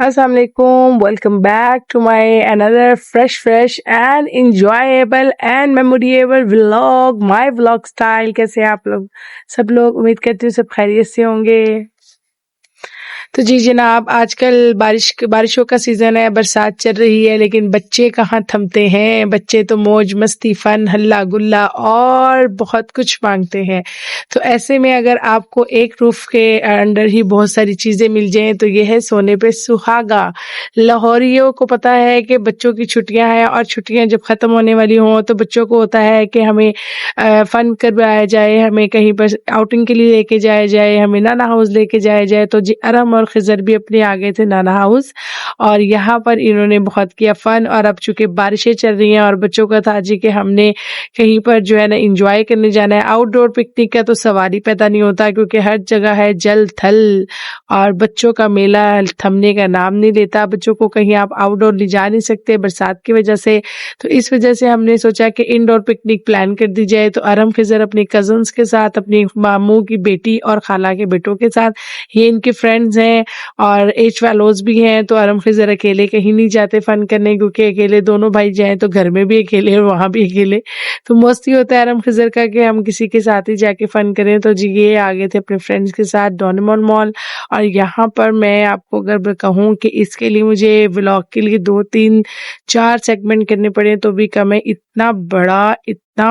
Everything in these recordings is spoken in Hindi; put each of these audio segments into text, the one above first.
Assalamu alaikum. Welcome back to my another fresh and enjoyable and memorable vlog. My vlog style. कैसे हैं आप लोग? सब लोग उम्मीद करती हूँ सब खैरियत से होंगे। तो जी जनाब, आजकल बारिशों का सीजन है, बरसात चल रही है, लेकिन बच्चे कहाँ थमते हैं। बच्चे तो मौज मस्ती, फन, हल्ला गुल्ला और बहुत कुछ मांगते हैं। तो ऐसे में अगर आपको एक रूफ के अंडर ही बहुत सारी चीजें मिल जाएं तो यह है सोने पे सुहागा। लाहौरियों को पता है कि बच्चों की छुट्टियां हैं और छुट्टियां जब खत्म होने वाली हों तो बच्चों को होता है कि हमें फन करवाया जाए, हमें कहीं पर आउटिंग के लिए लेके जाया जाए, हमें नाना हाउस लेके जाया जाए। तो जी अरम और खिजर भी अपने आ गए थे नाना हाउस और यहाँ पर इन्होंने बहुत किया फन। और अब चूंकि बारिशें चल रही हैं और बच्चों का था जी कि हमने कहीं पर जो है ना इंजॉय करने जाना है। आउटडोर पिकनिक का तो सवाल ही पैदा नहीं होता क्योंकि हर जगह है जल थल और बच्चों का मेला थमने का नाम नहीं लेता। बच्चों को कहीं आप आउटडोर ले जा नहीं सकते बरसात की वजह से। तो इस वजह से हमने सोचा कि इंडोर पिकनिक प्लान कर दी जाए। तो अरम खिजर अपने कजन्स के साथ, अपनी मामू की बेटी और खाला के बेटों के साथ, ये इनके फ्रेंड्स हैं और एज फेलोज भी हैं। तो अरम खिजर अकेले कहीं नहीं जाते फन करने क्योंकि अकेले दोनों भाई जाएं तो घर में भी अकेले और वहां भी अकेले। तो मोस्टली होता है अरम खिजर का कि हम किसी के साथ ही जाके फन करें। तो जी ये आ गए थे अपने फ्रेंड्स के साथ डोरेमोन मॉल। और यहाँ पर मैं आपको अगर कहूँ कि इसके लिए मुझे व्लॉग के लिए 2 3 4 सेगमेंट करने पड़े तो भी कम है। इतना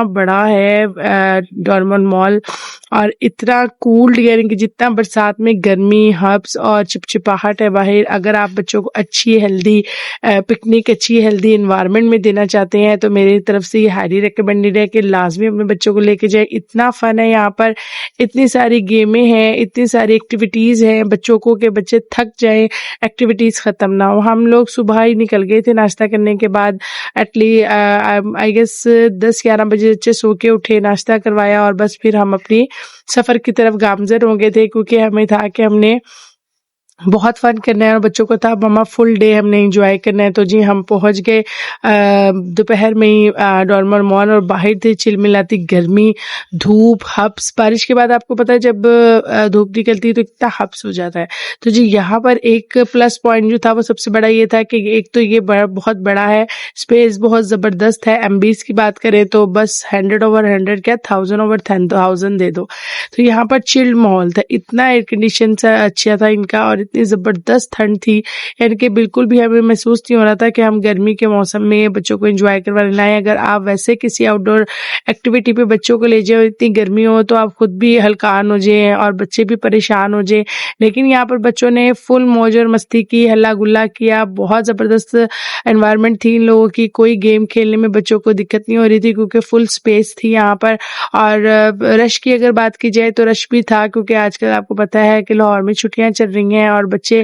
बड़ा है डोरेमोन मॉल और इतना कूल्ड, यानी कि जितना बरसात में गर्मी, हब्स और चिपचिपाहट है बाहर, अगर आप बच्चों को अच्छी हेल्दी पिकनिक, अच्छी हेल्दी एनवायरनमेंट में देना चाहते हैं तो मेरी तरफ से ये हाईली रिकमेंडेड है कि लाजमी अपने बच्चों को लेके जाए। इतना फन है यहाँ पर, इतनी सारी गेमें हैं, इतनी सारी एक्टिविटीज हैं बच्चों को कि बच्चे थक जाएं, एक्टिविटीज खत्म ना हो। हम लोग सुबह ही निकल गए थे नाश्ता करने के बाद। एटली आई गेस 10 11 बजे बच्चे सो के उठे, नाश्ता करवाया और बस फिर हम अपनी सफर की तरफ गामजन हो गए थे क्योंकि हमें था कि हमने बहुत फन करना है और बच्चों को था मम्मा फुल डे हमने एंजॉय करना है। तो जी हम पहुंच गए दोपहर में ही डोरेमोन मॉल और बाहर थे चिलमिलाती गर्मी, धूप, हब्स। बारिश के बाद आपको पता है जब धूप निकलती है तो इतना हब्स हो जाता है। तो जी यहाँ पर एक प्लस पॉइंट जो था वो सबसे बड़ा ये था कि एक तो ये बहुत बड़ा है, स्पेस बहुत जबरदस्त है। एमबीज की बात करें तो बस 100/100 क्या 1000/1000 दे दो। तो यहाँ पर चिल्ड माहौल था, इतना एयर कंडीशन अच्छा था इनका और इतनी जबरदस्त ठंड थी, यानी कि बिल्कुल भी हमें महसूस नहीं हो रहा था कि हम गर्मी के मौसम में बच्चों को एंजॉय करवाने लाएं। अगर आप वैसे किसी आउटडोर एक्टिविटी पे बच्चों को ले जाओ, इतनी गर्मी हो तो आप खुद भी हलकान हो जाए और बच्चे भी परेशान हो जाए। लेकिन यहाँ पर बच्चों ने फुल मौज और मस्ती की, हल्ला गुल्ला किया, बहुत जबरदस्त एनवायरनमेंट थी इन लोगों की। कोई गेम खेलने में बच्चों को दिक्कत नहीं हो रही थी क्योंकि फुल स्पेस थी यहाँ पर। और रश की अगर बात की जाए तो रश भी था क्योंकि आजकल आपको पता है कि लाहौर में छुट्टियां चल रही हैं और बच्चे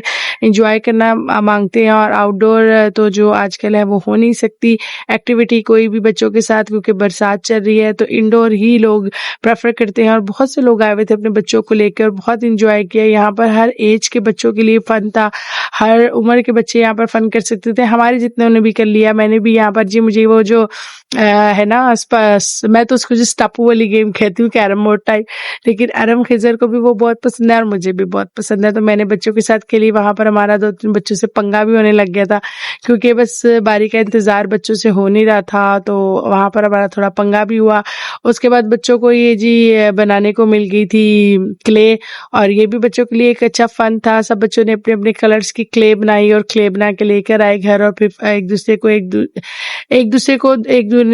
एंजॉय करना मांगते हैं और आउटडोर तो जो आजकल है वो हो नहीं सकती एक्टिविटी कोई भी बच्चों के साथ क्योंकि बरसात चल रही है। तो इंडोर ही लोग प्रेफर करते हैं और बहुत से लोग आए हुए थे अपने बच्चों को लेकर और बहुत इंजॉय किया। यहाँ पर हर एज के बच्चों के लिए फन था, हर उम्र के बच्चे यहाँ पर फन कर सकते थे। हमारे जितने ने भी कर लिया, मैंने भी यहाँ पर जी मुझे वो जो है ना आसपास, मैं तो उसको जिस टापू वाली गेम कहती हूँ, कैरम बोर्ड टाइप, लेकिन अरम खिजर को भी वो बहुत पसंद है और मुझे भी बहुत पसंद है। तो मैंने बच्चों के साथ खेली। वहां पर हमारा 2 3 बच्चों से पंगा भी होने लग गया था क्योंकि बस बारी का इंतजार बच्चों से हो नहीं रहा था, तो वहां पर हमारा थोड़ा पंगा भी हुआ। उसके बाद बच्चों को ये जी बनाने को मिल गई थी क्ले और ये भी बच्चों के लिए एक अच्छा फन था। सब बच्चों ने अपने अपने कलर्स की क्ले बनाई और क्ले बना के लेकर आए घर और फिर एक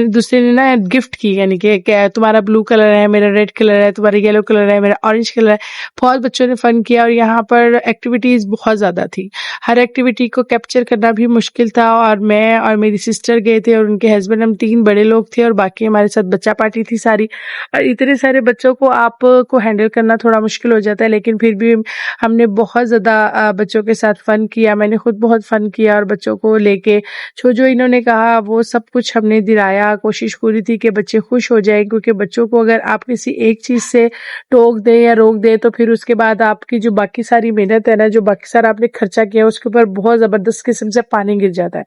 दूसरे ने ना गिफ्ट की, यानी कि क्या तुम्हारा ब्लू कलर है, मेरा रेड कलर है, तुम्हारा येलो कलर है, मेरा ऑरेंज कलर है। बहुत बच्चों ने फन किया और यहाँ पर एक्टिविटीज बहुत ज्यादा थी, हर एक्टिविटी को कैप्चर करना भी मुश्किल था। और मैं और मेरी सिस्टर गए थे और उनके हस्बैंड, हम 3 बड़े लोग थे और बाकी हमारे साथ बच्चा पार्टी थी सारी। और इतने सारे बच्चों को आपको हैंडल करना थोड़ा मुश्किल हो जाता है, लेकिन फिर भी हमने बहुत ज्यादा बच्चों के साथ फन किया। मैंने खुद बहुत फन किया और बच्चों को लेके जो इन्होंने कहा वो सब कुछ हमने दिलाया। कोशिश पूरी थी कि बच्चे खुश हो जाएं क्योंकि बच्चों को अगर आप किसी एक चीज से टोक दें या रोक दें तो फिर उसके बाद आपकी जो बाकी सारी मेहनत है ना, जो बाकी सारा आपने खर्चा किया उसके ऊपर बहुत ज़बरदस्त किस्म से पानी गिर जाता है।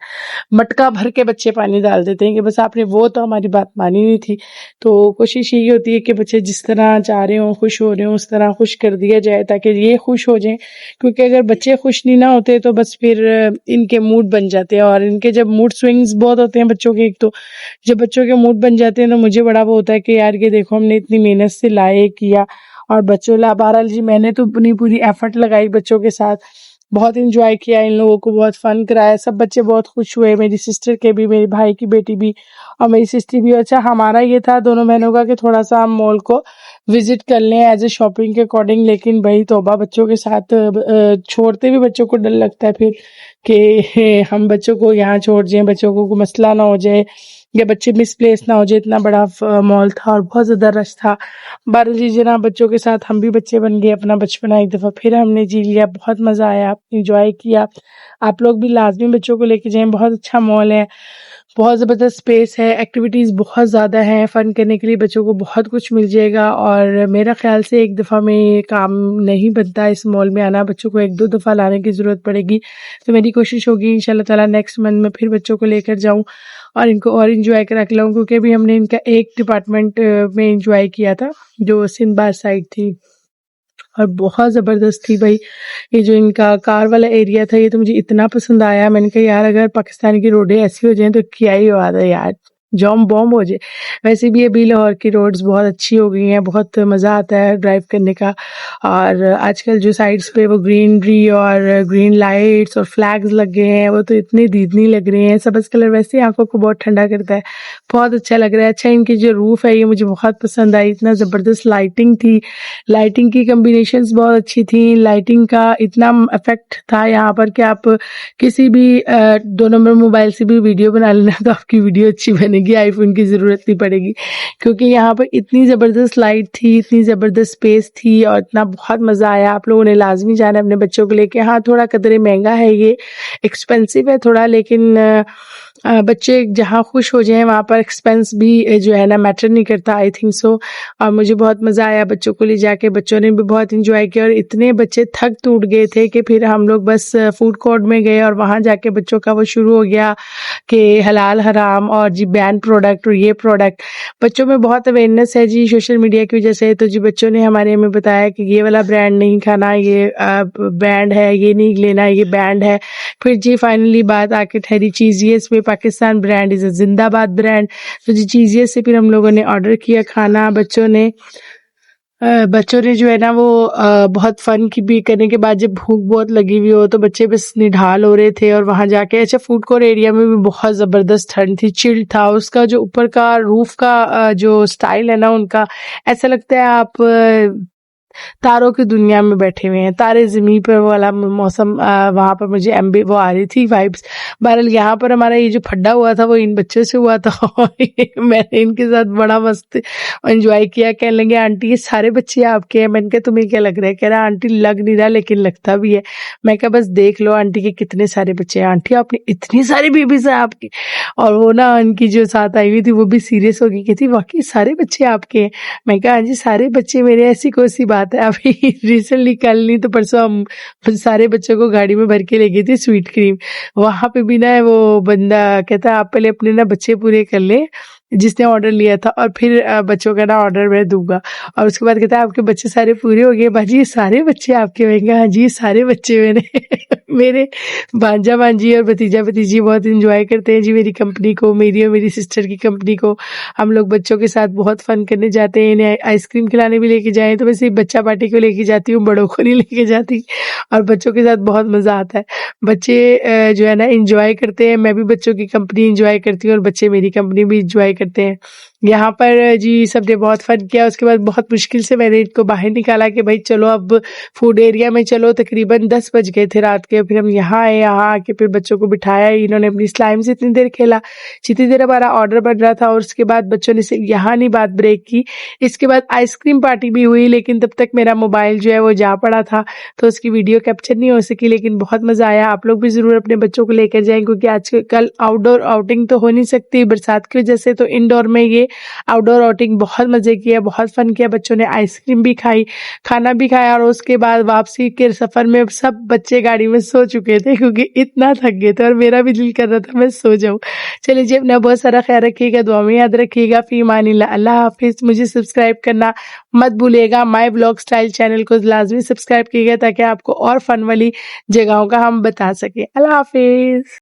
मटका भर के बच्चे पानी डाल देते हैं कि बस आपने वो तो हमारी बात मानी नहीं थी। तो कोशिश यही होती है कि बच्चे जिस तरह चाह रहे हों, खुश हो रहे हों, उस तरह खुश कर दिया जाए ताकि ये खुश हो जाएँ। क्योंकि अगर बच्चे खुश नहीं ना होते तो बस फिर इनके मूड बन जाते हैं, और इनके जब मूड स्विंग्स बहुत होते हैं बच्चों के, एक तो जब बच्चों के मूड बन जाते हैं तो मुझे बड़ा वो होता है कि यार ये देखो हमने इतनी मेहनत से लाए किया, और बच्चों ला बहरहाल जी मैंने तो अपनी पूरी एफर्ट लगाई बच्चों के साथ, बहुत इंजॉय किया, इन लोगों को बहुत फन कराया, सब बच्चे बहुत खुश हुए, मेरी सिस्टर के भी, मेरे भाई की बेटी भी और मेरी सिस्टर भी। अच्छा हमारा ये था दोनों बहनों का कि थोड़ा सा हम मॉल को विजिट कर लें एज ए शॉपिंग के अकॉर्डिंग, लेकिन भाई तौबा बच्चों के साथ छोड़ते भी बच्चों को डर लगता है फिर कि हम बच्चों को यहाँ छोड़ जाएं, बच्चों को कोई मसला ना हो जाए या बच्चे मिसप्लेस ना हो जाए। इतना बड़ा मॉल था और बहुत ज़्यादा रश था। बारह जी जना बच्चों के साथ हम भी बच्चे बन गए, अपना बचपना एक दफ़ा फिर हमने जी लिया, बहुत मज़ा आया, इंजॉय किया। आप लोग भी लाजमी बच्चों को लेके जाएं, बहुत अच्छा मॉल है, बहुत ज़बरदस्त स्पेस है, एक्टिविटीज़ बहुत ज़्यादा हैं, फ़न करने के लिए बच्चों को बहुत कुछ मिल जाएगा। और मेरा ख़्याल से एक दफ़ा में ये काम नहीं बनता इस मॉल में आना, बच्चों को 1-2 दफ़ा लाने की ज़रूरत पड़ेगी। तो मेरी कोशिश होगी इंशाल्लाह ताला नेक्स्ट मंथ में फिर बच्चों को लेकर जाऊँ और इनको और इंजॉय करा के लाऊँ, क्योंकि अभी हमने इनका एक डिपार्टमेंट में इंजॉय किया था जो सिंध साइड थी और बहुत ज़बरदस्त थी भाई। ये जो इनका कार वाला एरिया था ये तो मुझे इतना पसंद आया, मैंने कहा यार अगर पाकिस्तान की रोडें ऐसी हो जाएं तो क्या ही बात है यार, जॉम बॉम्ब हो जाए। वैसे भी अभी लाहौर की रोड्स बहुत अच्छी हो गई हैं, बहुत मज़ा आता है ड्राइव करने का। और आजकल जो साइड्स पे वो ग्रीनरी और ग्रीन लाइट्स और फ्लैग्स लग गए हैं वो तो इतने दीदनी लग रहे हैं, सब्ज़ कलर वैसे आंखों को बहुत ठंडा करता है, बहुत अच्छा लग रहा है। अच्छा इनकी जो रूफ़ है ये मुझे बहुत पसंद आई, इतना ज़बरदस्त लाइटिंग थी, लाइटिंग की कम्बिनेशंस बहुत अच्छी थी, लाइटिंग का इतना इफेक्ट था यहाँ पर कि आप किसी भी 2 नंबर मोबाइल से भी वीडियो बना लेना तो आपकी वीडियो अच्छी बनेगी, आईफोन की ज़रूरत नहीं पड़ेगी, क्योंकि यहाँ पर इतनी ज़बरदस्त लाइट थी, इतनी ज़बरदस्त स्पेस थी और इतना बहुत मज़ा आया। आप लोगों ने लाजमी जाना अपने बच्चों को लेके। हाँ थोड़ा कदरे महंगा है, ये एक्सपेंसिव है थोड़ा, लेकिन बच्चे जहाँ खुश हो जाएं वहाँ पर एक्सपेंस भी जो है ना मैटर नहीं करता, आई थिंक सो। और मुझे बहुत मज़ा आया बच्चों को ले जाके, बच्चों ने भी बहुत इंजॉय किया और इतने बच्चे थक टूट गए थे कि फिर हम लोग बस फूड कोर्ट में गए और वहाँ जाके बच्चों का वो शुरू हो गया कि हलाल हराम और जी बैन प्रोडक्ट और ये प्रोडक्ट। बच्चों में बहुत अवेयरनेस है जी सोशल मीडिया की वजह से, तो जी बच्चों ने हमें बताया कि ये वाला ब्रांड नहीं खाना, ये बैंड है, ये नहीं लेना, ये बैंड है। फिर जी फाइनली बात आके ठहरी चीज़ियस में, पाकिस्तान ब्रांड इज़ अ जिंदाबाद ब्रांड। तो जी चीज़ियस से फिर हम लोगों ने ऑर्डर किया खाना, बच्चों ने जो है ना वो बहुत फन की भी करने के बाद जब भूख बहुत लगी हुई हो तो बच्चे बस निढाल हो रहे थे और वहां जाके अच्छा फूड कोर्ट एरिया में भी बहुत जबरदस्त ठंड थी, चिल्ड था। उसका जो ऊपर का रूफ का जो स्टाइल है ना उनका, ऐसा लगता है आप तारों की दुनिया में बैठे हुए हैं, तारे ज़मीन पर वाला मौसम वहाँ पर मुझे एम्बी वो आ रही थी वाइब्स। बहरहाल यहाँ पर हमारा ये जो फड्डा हुआ था वो इन बच्चों से हुआ था और मैंने इनके साथ बड़ा मस्त एंजॉय किया। कहने लगे आंटी ये सारे बच्चे आपके हैं, मैंने कहा तुम्हें क्या लग रहा है? कह रहा आंटी लग नहीं रहा लेकिन लगता भी है। मैं कहा बस देख लो आंटी के कितने सारे बच्चे हैं। आंटी आपने इतनी सारी बेबीज हैं आपकी? और वो ना उनकी जो साथ आई हुई थी वो भी सीरियस हो गई, कहती वाकई सारे बच्चे आपके हैं? मैं कहा हाँ जी सारे बच्चे मेरे, ऐसी कोई सी बात है। अभी रिसेंटली कल नहीं तो परसों हम सारे बच्चों को गाड़ी में भर के ले गए थे स्वीट क्रीम। वहां पे भी ना वो बंदा कहता आप पहले अपने ना बच्चे पूरे कर ले जिसने ऑर्डर लिया था और फिर बच्चों का ना ऑर्डर मैं दूंगा। और उसके बाद कहता है आपके बच्चे सारे पूरे हो गए बाजी? ये सारे बच्चे आपके? मैं कहा हाँ जी ये सारे बच्चे मेरे मेरे भांजा भांजी और भतीजा भतीजी बहुत इंजॉय करते हैं जी मेरी कंपनी को, मेरी और मेरी सिस्टर की कंपनी को। हम लोग बच्चों के साथ बहुत फन करने जाते हैं, इन्हें आइसक्रीम खिलाने भी लेके जाएं तो वैसे बच्चा पार्टी को लेके जाती हूँ, बड़ों को नहीं लेके जाती। और बच्चों के साथ बहुत मजा आता है, बच्चे जो है ना इंजॉय करते हैं, मैं भी बच्चों की कंपनी इंजॉय करती हूँ और बच्चे मेरी कंपनी भी इंजॉय करते हैं। यहाँ पर जी सबने बहुत फन किया। उसके बाद बहुत मुश्किल से मैंने इनको बाहर निकाला कि भाई चलो अब फूड एरिया में चलो। तकरीबन 10 बज गए थे रात के, फिर हम यहाँ आए, यहाँ आके फिर बच्चों को बिठाया, इन्होंने अपनी स्लाइम से इतनी देर खेला, जितनी देर हमारा ऑर्डर बन रहा था। और उसके बाद बच्चों ने सिर्फ यहाँ नहीं बात ब्रेक की, इसके बाद आइसक्रीम पार्टी भी हुई, लेकिन तब तक मेरा मोबाइल जो है वो जा पड़ा था तो उसकी वीडियो कैप्चर नहीं हो सकी, लेकिन बहुत मजा आया। आप लोग भी जरूर अपने बच्चों को लेकर जाएं, क्योंकि आजकल आउटडोर आउटिंग तो हो नहीं सकती बरसात की वजह से, तो इंडोर में ये आउटडोर आउटिंग बहुत मज़े किए, बहुत फ़न किया, बच्चों ने आइसक्रीम भी खाई, खाना भी खाया और उसके बाद वापसी के सफ़र में सब बच्चे गाड़ी में सो चुके थे क्योंकि इतना थक गए थे और मेरा भी दिल कर रहा था मैं सो जाऊँ। चलिए जी, अपना बहुत सारा ख़्याल रखिएगा, दुआ में याद रखिएगा। फ़ी अमानिल्लाह, अल्लाह हाफ़िज़। मुझे सब्सक्राइब करना मत भूलिएगा। माय व्लॉग स्टाइल चैनल को लाज़मी सब्सक्राइब कीजिएगा ताकि आपको और फ़न वाली जगहों का हम बता सकें। अल्लाह हाफ़िज़।